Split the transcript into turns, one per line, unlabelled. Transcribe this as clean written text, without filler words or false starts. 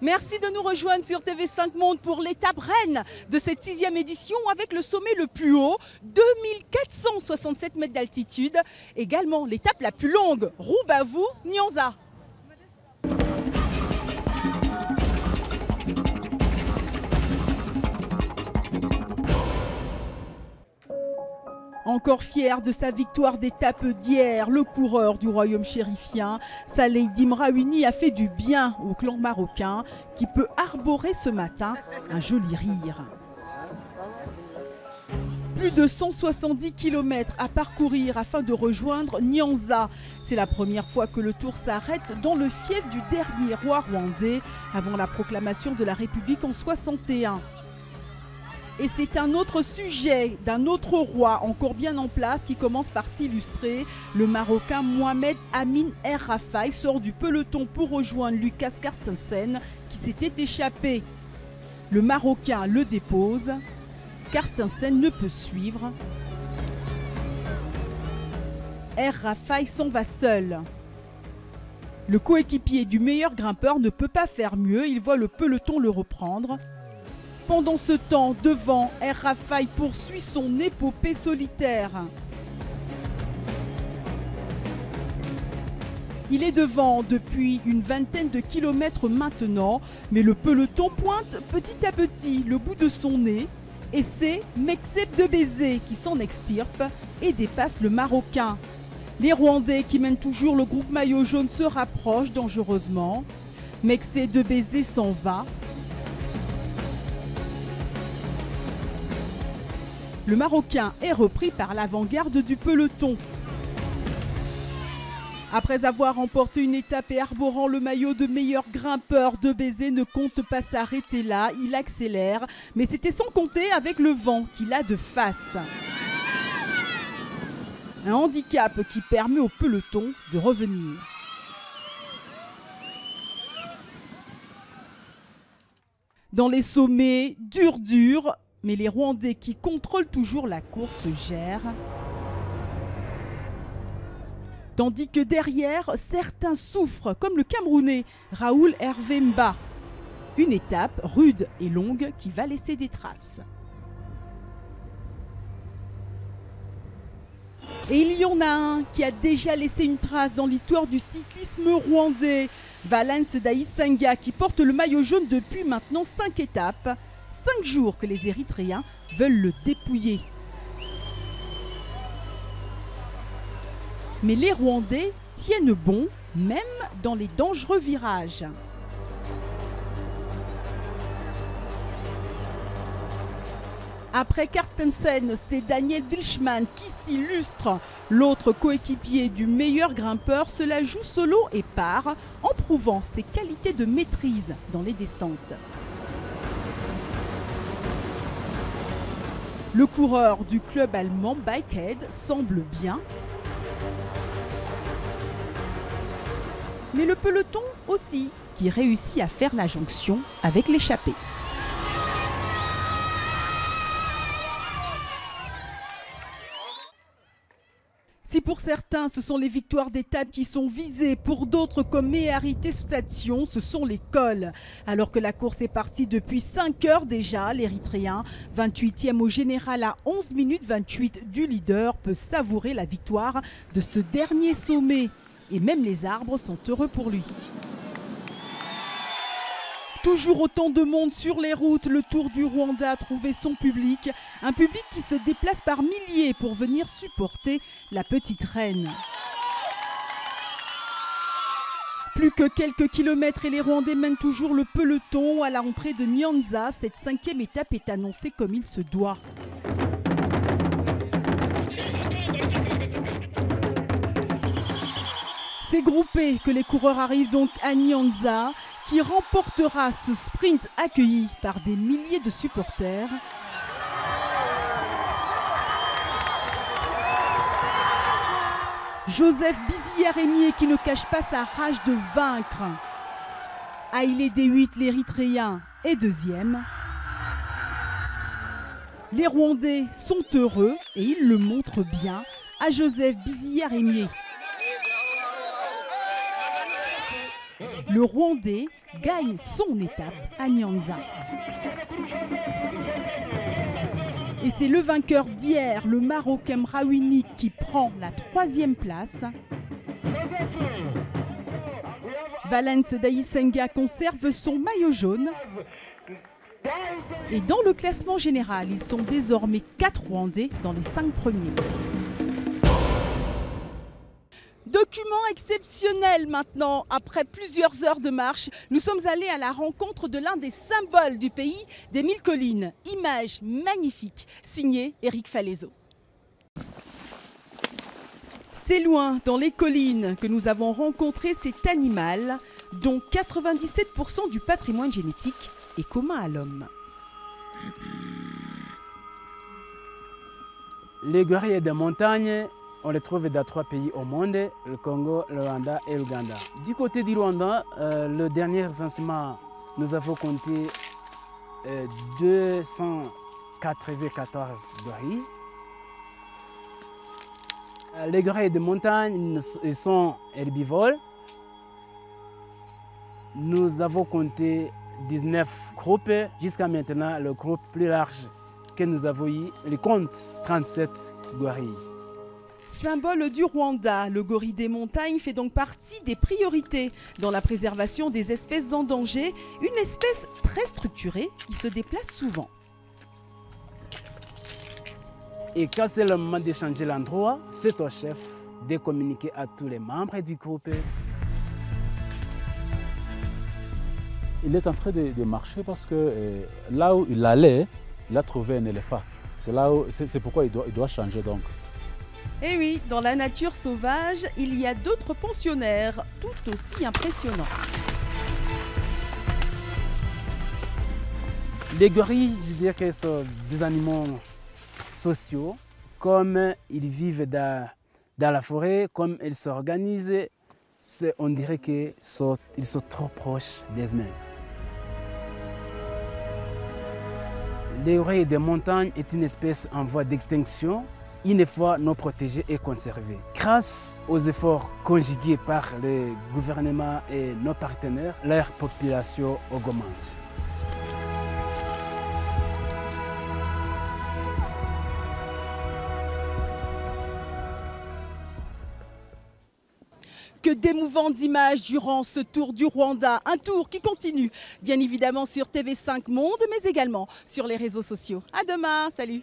Merci de nous rejoindre sur TV5 Monde pour l'étape reine de cette 6e édition avec le sommet le plus haut, 2467 mètres d'altitude. Également l'étape la plus longue, Rubavu-Nyanza. Encore fier de sa victoire d'étape d'hier, le coureur du royaume chérifien, Saleh Dimraouni, a fait du bien au clan marocain qui peut arborer ce matin un joli rire. Plus de 170 km à parcourir afin de rejoindre Nyanza. C'est la première fois que le tour s'arrête dans le fief du dernier roi rwandais avant la proclamation de la République en 61. Et c'est un autre sujet d'un autre roi encore bien en place qui commence par s'illustrer. Le Marocain Mohamed Amin El Rafai sort du peloton pour rejoindre Lucas Carstensen qui s'était échappé. Le Marocain le dépose. Carstensen ne peut suivre. El Rafai s'en va seul. Le coéquipier du meilleur grimpeur ne peut pas faire mieux. Il voit le peloton le reprendre. Pendant ce temps, devant, El Rafai poursuit son épopée solitaire. Il est devant depuis une vingtaine de kilomètres maintenant, mais le peloton pointe petit à petit le bout de son nez. Et c'est Mekseb Debesay qui s'en extirpe et dépasse le Marocain. Les Rwandais qui mènent toujours le groupe maillot jaune se rapprochent dangereusement. Mekseb Debesay s'en va. Le Marocain est repris par l'avant-garde du peloton. Après avoir remporté une étape et arborant le maillot de meilleur grimpeur, Debesay ne compte pas s'arrêter là, il accélère, mais c'était sans compter avec le vent qu'il a de face. Un handicap qui permet au peloton de revenir. Dans les sommets, dur, mais les Rwandais qui contrôlent toujours la course gèrent. Tandis que derrière, certains souffrent, comme le Camerounais Raoul Hervé Mba. Une étape rude et longue qui va laisser des traces. Et il y en a un qui a déjà laissé une trace dans l'histoire du cyclisme rwandais. Valens Daïsenga qui porte le maillot jaune depuis maintenant 5 étapes. 5 jours que les Érythréens veulent le dépouiller. Mais les Rwandais tiennent bon, même dans les dangereux virages. Après Carstensen, c'est Daniel Dilschmann qui s'illustre. L'autre coéquipier du meilleur grimpeur se la joue solo et part en prouvant ses qualités de maîtrise dans les descentes. Le coureur du club allemand Bikehead semble bien. Mais le peloton aussi, qui réussit à faire la jonction avec l'échappée. Si pour certains, ce sont les victoires d'étape qui sont visées, pour d'autres comme Méharité Station, ce sont les cols. Alors que la course est partie depuis 5 heures déjà, l'Érythréen, 28e au général à 11 minutes 28 du leader, peut savourer la victoire de ce dernier sommet. Et même les arbres sont heureux pour lui. Toujours autant de monde sur les routes, le Tour du Rwanda a trouvé son public. Un public qui se déplace par milliers pour venir supporter la petite reine. Plus que quelques kilomètres et les Rwandais mènent toujours le peloton. À la entrée de Nyanza, cette 5e étape est annoncée comme il se doit. C'est groupé que les coureurs arrivent donc à Nyanza, qui remportera ce sprint accueilli par des milliers de supporters. Joseph Biziyaremye qui ne cache pas sa rage de vaincre. Haïlé D8, l'Érythréen, est 2e. Les Rwandais sont heureux et ils le montrent bien à Joseph Biziyaremye. Le Rwandais gagne son étape à Nyanza. Et c'est le vainqueur d'hier, le Marocain Mrawini, qui prend la 3e place. Valens Daïsenga conserve son maillot jaune. Et dans le classement général, ils sont désormais 4 Rwandais dans les 5 premiers. Document exceptionnel maintenant, après plusieurs heures de marche, nous sommes allés à la rencontre de l'un des symboles du pays des 1000 collines. Image magnifique, signée Éric Falaiseau. C'est loin, dans les collines, que nous avons rencontré cet animal dont 97% du patrimoine génétique est commun à l'homme.
Les gorilles des montagnes, on les trouve dans 3 pays au monde, le Congo, le Rwanda et l'Ouganda. Du côté du Rwanda, le dernier recensement, nous avons compté 294 gorilles. Les gorilles des montagnes, ils sont herbivores. Nous avons compté 19 groupes. Jusqu'à maintenant, le groupe plus large que nous avons eu, il compte 37 gorilles.
Symbole du Rwanda, le gorille des montagnes fait donc partie des priorités dans la préservation des espèces en danger, une espèce très structurée qui se déplace souvent.
Et quand c'est le moment de changer l'endroit, c'est au chef de communiquer à tous les membres du groupe.
Il est en train de marcher parce que là où il allait, il a trouvé un éléphant. C'est pourquoi il doit changer donc.
Et oui, dans la nature sauvage, il y a d'autres pensionnaires tout aussi impressionnants.
Les gorilles, je dirais que sont des animaux sociaux. Comme ils vivent dans la forêt, comme ils s'organisent, on dirait qu'ils sont trop proches des humains. Les gorilles des montagnes est une espèce en voie d'extinction, une fois non protégée et conservée. Grâce aux efforts conjugués par le gouvernement et nos partenaires, leur population augmente.
Que d'émouvantes images durant ce tour du Rwanda, un tour qui continue bien évidemment sur TV5 Monde, mais également sur les réseaux sociaux. À demain, salut!